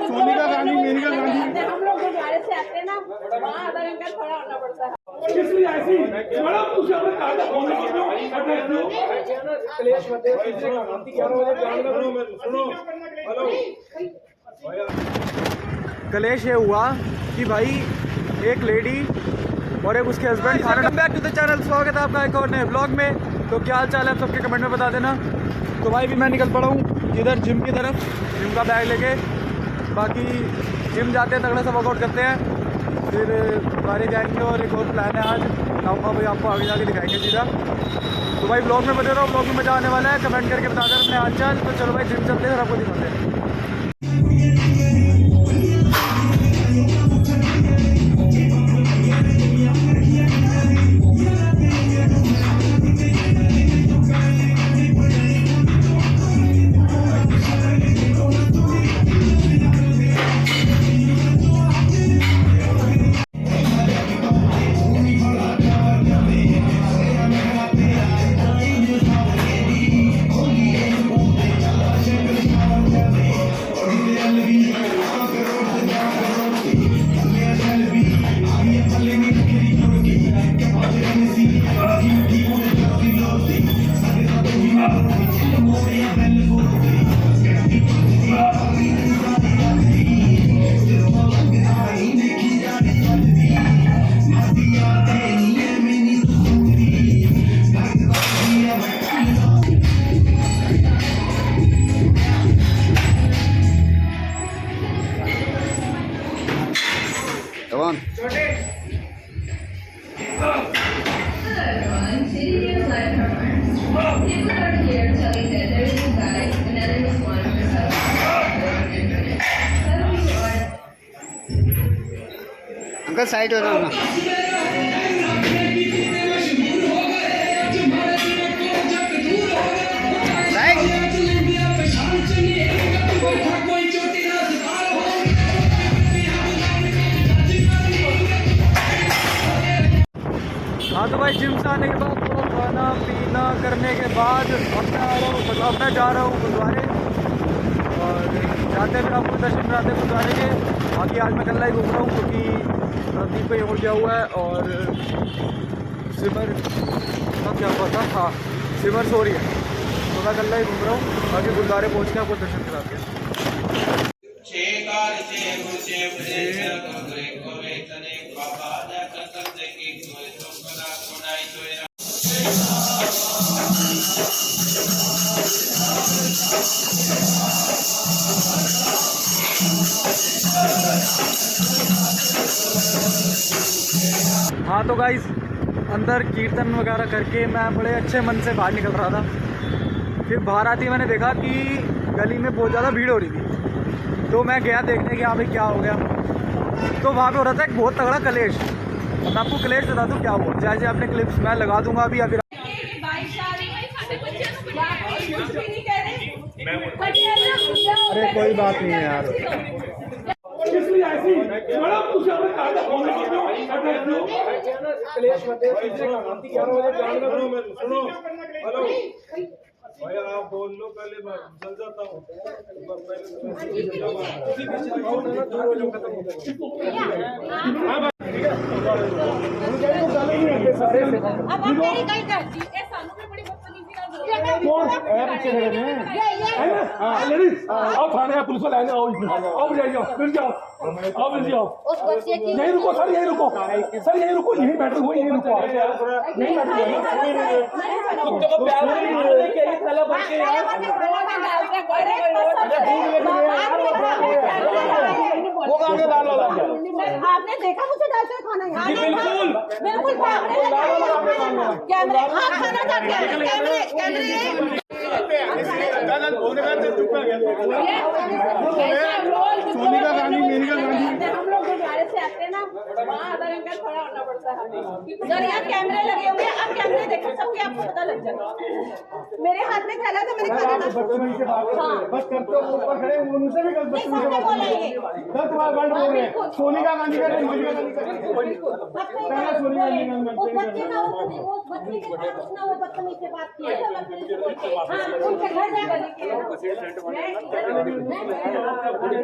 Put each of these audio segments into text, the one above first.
सोनिका गांधी, मेनका गांधी, हम लोग गुरुद्वारे से आते हैं ना, वहाँ आधा घंटा खड़ा होना पड़ता है। इसलिए ऐसी बड़ा कुछ हमें कहा कलेश मत कलेश ये हुआ कि भाई एक लेडी और एक उसके हस्बैंड खाना। बैक टू द चैनल, स्वागत है आपका एक और नए ब्लॉग में। तो क्या हाल चाल है आप सबके कमेंट में बता देना। तो भाई भी मैं निकल पड़ा हूँ इधर जिम की तरफ, जिम का बैग लेके। बाकी जिम जाते हैं, तगड़ा सा वर्कआउट करते हैं, फिर बाहर जाएंगे। और एक और प्लान है आज, लाऊंगा भाई आपको आगे जाके दिखाएंगे सीधा। तो भाई ब्लॉग में बने रहो, ब्लॉग में मजा आने वाला है। कमेंट करके बता दें अपने हाल चाल। तो चलो भाई जिम चलते हैं, फिर आपको दिखाते हैं। अंकल साइड हो जाओ ना। हाँ तो भाई जिम से आने के बाद थोड़ा खाना पीना करने के बाद अब मैं जा रहा हूँ गुरुद्वारे। और जाते फिर आपको दर्शन कराते हैं गुरुद्वारे के। बाकी आज मैं कल ही घूम रहा हूँ क्योंकि नवदीप पे हो गया हुआ है और सिमर का क्या हुआ था, हाँ सिमर सो रही है। तो मैं कल ही घूम रहा हूँ। बाकी गुरुद्वारे पहुँच के आपको दर्शन कराते हैं। हाँ तो गाइस अंदर कीर्तन वगैरह करके मैं बड़े अच्छे मन से बाहर निकल रहा था। फिर बाहर आती मैंने देखा कि गली में बहुत ज़्यादा भीड़ हो रही थी। तो मैं गया देखने कि हाँ भाई क्या हो गया। तो वहाँ पे हो रहा था एक बहुत तगड़ा कलेश। मैं आपको कलेश बता दूँ क्या हुआ, जैसे आपने क्लिप्स मैं लगा दूंगा अभी या फिर। अरे कोई बात नहीं है यार। इसलिए ऐसी बड़ा कुछ हमें कहा कलेश मत भाई आप बोल लो, पहले मैं चल जाता हूँ। अब मेरी कहीं करती है सानू में बड़ी बदतमीजी कर रही है। लेडीज आओ, थाने पुलिस वाले आएंगे। आओ जाइए, मिल जाओ, आओ मिल जाओ। यही रुको सर, यही रुको सर, यही रुको, यही मैटर हुआ, यही रुको। आपने देखा मुझे डालते खाना यहाँ? बिल्कुल बिल्कुल कैमरे खाना जाके कैमरे सोनिका गांधी, मेनका गांधी, हम लोग गुरुद्वारे से आते हैं ना, ना वहाँ आधा घंटा खड़ा होना पड़ता है। सर यहाँ कैमरे लगे हुए हैं, अब कैमरे देखो सबके आपको पता लग जाएगा। मेरे हाथ में थैला था, मैंने खाना बस करते हो ऊपर खड़े उनसे भी गलत सबने बोला ये गलत बात बोल रहे हैं। सोनिका गांधी का सोनिका गांधी का पहला सोनिका गांधी का वो बच्चे का वो बच्चे के साथ उसने वो बदतमीज से बात की है। हाँ उनके घर जाकर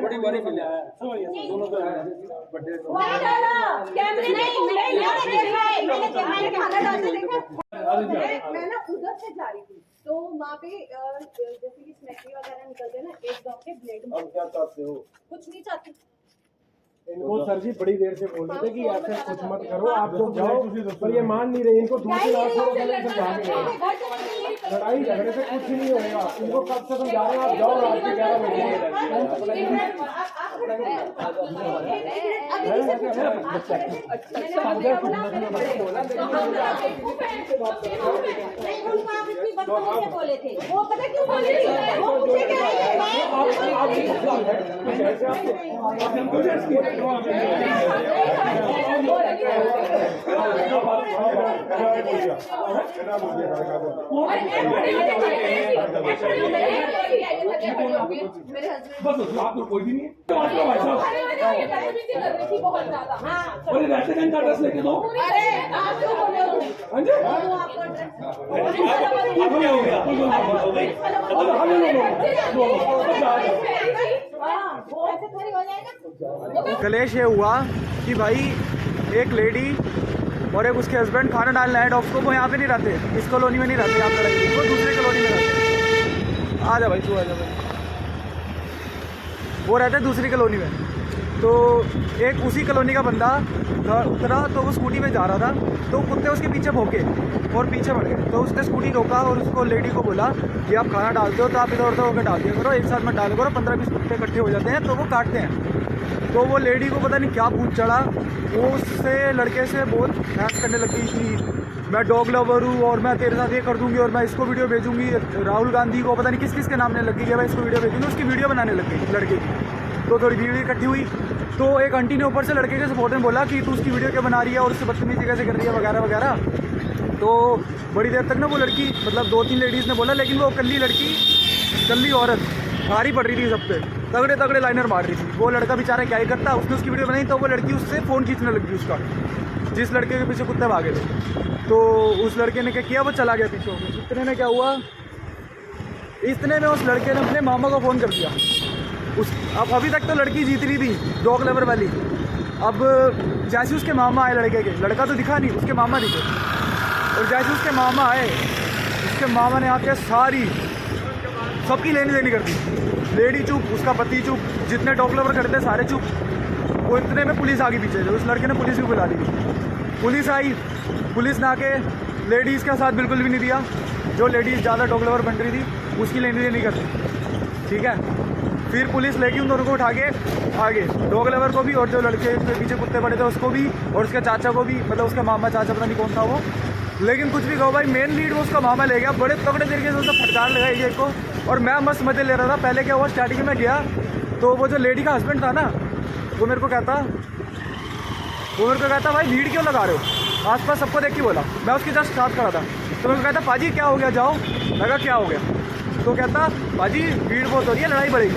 बड़ी बारी मिला है कैमरे नहीं मैंने खाना डालते देखा। मैं ना उधर से जा रही थी तो वहाँ पे जैसे कि स्नैकी वगैरह निकलते हैं ना, एक गाँव के ब्लेड में। क्या चाहते हो? कुछ नहीं चाहती। इनको सर जी बड़ी देर से बोल रहे थे कि ऐसे कुछ मत करो, आप लोग जाओ, पर ये मान नहीं रहे। इनको दूसरी बात लड़ाई झगड़े से कुछ नहीं होगा। इनको कब से समझा रहे हैं, आप जाओ रात के 11 बजे। बोले थे वो पता क्यों बोले थे, वो मुझे कह रहे बस आप लोग कोई भी नहीं है और रेसिडेंट का एड्रेस लेके दो। अरे आप क्यों बोले हो? हाँ जी कलेश ये हुआ कि भाई एक लेडी और एक उसके हस्बैंड खाना डालने आए डॉग्स को। वो यहाँ पे नहीं रहते, इस कॉलोनी में नहीं रहते, यहाँ पे रहते, वो दूसरे कॉलोनी में रहते। आ जा भाई तू, आ जा भाई। वो रहते दूसरी कॉलोनी में। तो एक उसी कॉलोनी का बंदा उतरा तो वो स्कूटी में जा रहा था, तो कुत्ते उसके पीछे भौंके और पीछे बढ़ गए। तो उसने स्कूटी रोका और उसको लेडी को बोला कि आप खाना डालते हो तो आप इधर उधर होकर डाल दिया करो, एक साथ में डाल करो, 15-20 कुत्ते इकट्ठे हो जाते हैं तो वो काटते हैं। तो वो लेडी को पता नहीं क्या भूत चढ़ा, वो उससे लड़के से बहुत बहस करने लगी कि मैं डॉग लवर हूँ और मैं तेरे साथ ये कर दूंगी और मैं इसको वीडियो भेजूंगी। राहुल गांधी को पता नहीं किस किस के नाम ने लगी कि भाई इसको वीडियो भेजूंगी, उसकी वीडियो बनाने लग गई लड़के की। तो थोड़ी वीडियो इकट्ठी हुई तो एक आंटी ने ऊपर से लड़के के सपोर्ट में बोला कि तू उसकी वीडियो क्यों बना रही है और उससे बदतमीजी कैसे कर रही है वगैरह वगैरह। तो बड़ी देर तक ना वो लड़की, मतलब 2-3 लेडीज़ ने बोला, लेकिन वो कल्ली लड़की, कल्ली औरत भारी पड़ रही थी सब पे, तगड़े तगड़े लाइनर मार रही थी। वो लड़का बेचारा क्या ही करता, उसने उसकी वीडियो बनाई तो वो लड़की उससे फ़ोन खींचने लगी उसका, जिस लड़के के पीछे कुत्ते भागे थे। तो उस लड़के ने क्या किया, वो चला गया पीछे। इतने में क्या हुआ, इतने में उस लड़के ने अपने मामा को फ़ोन कर दिया। अब अभी तक तो लड़की जीत रही थी डॉग लवर वाली। अब जैसे उसके मामा आए लड़के के, लड़का तो दिखा नहीं, उसके मामा दिखे, और जैसे उसके मामा आए, उसके मामा ने आके सारी सबकी लेनी देनी कर दी। लेडी चुप, उसका पति चुप, जितने डॉग लवर करते सारे चुप। वो इतने में पुलिस आ गई पीछे, उस लड़के ने पुलिस भी बुला ली। पुलिस आई, पुलिस ने आके लेडीज़ का साथ बिल्कुल भी नहीं दिया। जो लेडीज़ ज़्यादा डॉग लवर बन रही थी उसकी लेनी देनी कर दी, ठीक है। फिर पुलिस लेके उन दोनों को उठा के आगे, डॉग लवर को भी और जो लड़के के पीछे कुत्ते पड़े थे उसको भी, और उसके चाचा को भी, मतलब उसका मामा चाचा पता नहीं कौन था वो। लेकिन कुछ भी कहो भाई, मेन लीड वो उसका मामा ले गया, बड़े तगड़े तरीके से उसने फटकार लगाई एक को। और मैं मस्त मजे ले रहा था। पहले क्या हुआ, स्टार्टिंग में गया तो वो जो लेडी का हस्बैंड था ना, वो मेरे को कहता भाई भीड़ क्यों लगा रहे हो, आसपास सबको देख के बोला। मैं उसके जस्ट साथ खड़ा था तो मेरे को कहता पाजी क्या हो गया, जाओ। मैं कहा क्या हो गया, तो कहता पाजी भीड़ बहुत हो रही है, लड़ाई बढ़ेगी।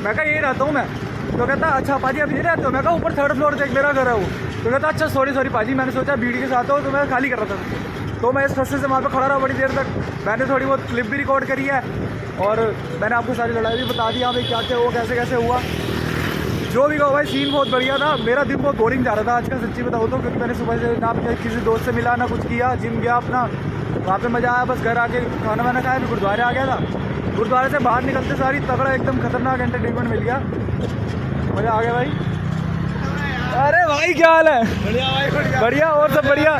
मैं कहा यही रहता हूँ मैं। तो कहता अच्छा पाजी अब यही रहते हो। मैं कहा ऊपर 3rd फ्लोर देख मेरा घर है वो। तो कहता अच्छा सॉरी पाजी, मैंने सोचा भीड़ के साथ हो तो मैं खाली कर रहा था। तो मैं इस रस्ते से वहाँ पे खड़ा रहा बड़ी देर तक। मैंने थोड़ी बहुत क्लिप भी रिकॉर्ड करी है और मैंने आपको सारी लड़ाई भी बता दी, यहाँ पे क्या क्या हुआ, कैसे कैसे हुआ। जो भी कहो भाई, सीन बहुत बढ़िया था। मेरा दिन बहुत बोरिंग जा रहा था आज का, सच्ची बताऊँ तो, क्योंकि मैंने सुबह से ना किसी दोस्त से मिला ना कुछ किया, जिम गया अपना, वहाँ पे मज़ा आया। बस घर आके खाना वाना खाया, फिर गुरुद्वारे आ गया था। गुरुद्वारे से बाहर निकलते सारी तगड़ा एकदम खतरनाक एंटरटेनमेंट मिल गया, मज़ा आ गया भाई। अरे भाई क्या हाल है? बढ़िया भाई, बढ़िया और सब बढ़िया।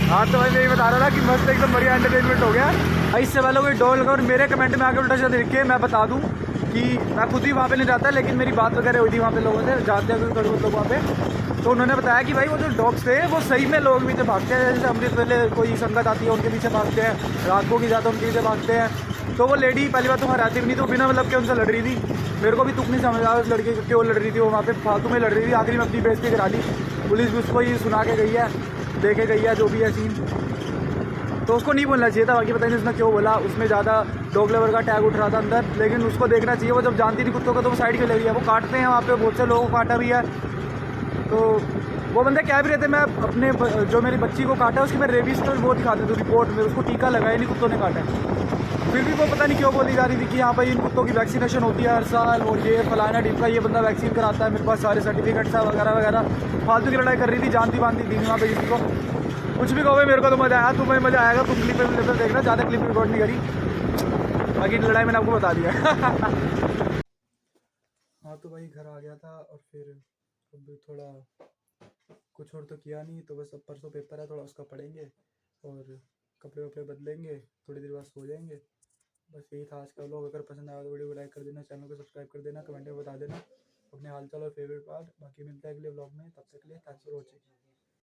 हाँ तो भाई मैं ये बता रहा था कि मस्त एकदम बढ़िया एंटरटेनमेंट हो गया। इससे पहले कोई डॉग और मेरे कमेंट में आके उल्टा सीधा लिख के, मैं बता दूँ कि मैं खुद ही वहाँ पे नहीं जाता, लेकिन मेरी बात वगैरह हुई थी वहाँ पे लोगों से, जाते हैं थोड़े बहुत लोग वहाँ पे। तो उन्होंने बताया कि भाई वो जो डॉग्स थे वो सही में लोग पीछे भागते हैं। जैसे अमृत वेले कोई संगत आती है उनके पीछे भागते हैं, रात को की जाता है उनके पीछे भागते हैं। तो वो लेडी पहली बार तो वहाँ रहती भी नहीं, तो बिना मतलब के उनसे लड़ रही थी। मेरे को भी तुक नहीं समझ आया उस लड़के क्यों लड़ रही थी, वो वहाँ पे फालतू में लड़ रही थी। आखिरी में अपनी बेइज्जती करा ली, पुलिस भी उसको ही सुना के गई है, देके गई है जो भी है सीन। तो उसको नहीं बोलना चाहिए था, बाकी पता नहीं उसने क्यों बोला। उसमें ज़्यादा डॉग लवर का टैग उठ रहा था अंदर, लेकिन उसको देखना चाहिए। वो जब जानती नहीं कुत्तों को तो वो साइड क्यों ले रही है। वो काटते हैं वहाँ पे, बहुत से लोगों को काटा भी है। तो वो बंदे कह भी रहे थे मैं अपने जो मेरी बच्ची को काटा उसकी मैं रेबीज का वो दिखाते थे रिपोर्ट में, उसको टीका लगाया नहीं, कुत्तों ने काटा है। फिर भी वो पता नहीं क्यों बोली जा रही थी कि यहाँ पर इन कुत्तों की वैक्सीनेशन होती है हर साल, और ये फलाना ढिमका ये बंदा वैक्सीन कराता है, मेरे पास सारे सर्टिफिकेट्स है वगैरह वगैरह। फालतू की लड़ाई कर रही थी, जानती बांधती थी वहाँ पे किसी को। कुछ भी कहो, मेरे को तो मज़ा आया, तुम्हें मज़ा आएगा, तुम क्लिप में देखना, ज़्यादा क्लिप रिकॉर्ड नहीं करी, बाकी लड़ाई मैंने आपको बता दिया। हाँ तो भाई घर आ गया था, और फिर अब थोड़ा कुछ और तो किया नहीं, तो बस अब परसों पेपर है, थोड़ा उसका पढ़ेंगे और कपड़े वपड़े बदलेंगे, थोड़ी देर बाद सो जाएंगे। बस यही था आज का व्लॉग। अगर पसंद आया तो वीडियो को लाइक कर देना, चैनल को सब्सक्राइब कर देना, कमेंट में बता देना अपने हालचाल और फेवरेट पार्ट। बाकी मिलता है अगले व्लॉग में, तब तक के लिए थैंक्स फॉर वॉचिंग।